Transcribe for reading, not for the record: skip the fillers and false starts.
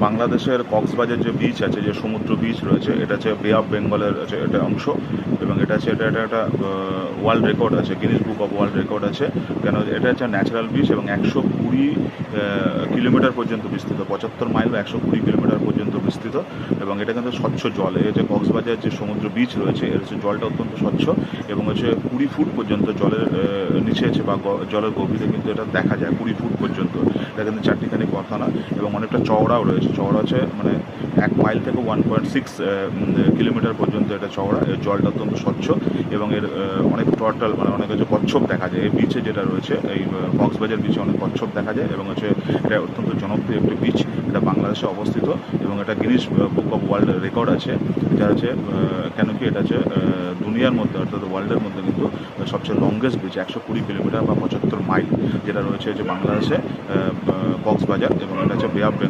বাংলাদেশের কক্সবাজার যে বিচ আছে, যে সমুদ্র বিচ রয়েছে, এটা হচ্ছে বে অফ বেঙ্গলের আছে এটা অংশ। এবং এটা হচ্ছে এটা একটা ওয়ার্ল্ড রেকর্ড আছে, Guinness book of world record আছে। কেন এটা হচ্ছে ন্যাচারাল বিচ এবং 120 কিলোমিটার পর্যন্ত বিস্তৃত, 75 মাইল বা 120 কিলোমিটার পর্যন্ত বিস্তৃত। এবং এটা কিন্তু স্বচ্ছ জল। এই যে কক্সবাজার যে সমুদ্র বিচ রয়েছে, এর হচ্ছে জলটা অত্যন্ত স্বচ্ছ এবং হচ্ছে 20 ফুট পর্যন্ত জলের নিচে আছে বা জলের গভীরে কিন্তু এটা দেখা যায় 20 ফুট পর্যন্ত। এটা কিন্তু চারটিখানি কথা না, এবং অনেকটা চওড়াও রয়েছে। চওড়া আছে মানে 1 মাইল থেকে 1.6 কিলোমিটার পর্যন্ত এটা চওড়া। এর জলটা অত্যন্ত স্বচ্ছ এবং এর অনেক টর্টাল মানে অনেক হচ্ছে কচ্ছপ দেখা যায় এই বিচে। যেটা রয়েছে এই কক্সবাজার বিচে অনেক কচ্ছপ দেখা যায় এবং হচ্ছে এটা অত্যন্ত জনপ্রিয় একটি বিচ। এটা বাংলাদেশে অবস্থিত এবং এটা Guinness book of world record আছে। এটা হচ্ছে কেন কি এটা হচ্ছে দুনিয়ার মধ্যে অর্থাৎ ওয়ার্ল্ডের মধ্যে কিন্তু সবচেয়ে লংগেস্ট বিচ, 120 কিলোমিটার বা 75 মাইল, যেটা রয়েছে যে বাংলাদেশে কক্সবাজার। এবং এটা হচ্ছে বে অফ বেঙ্গল।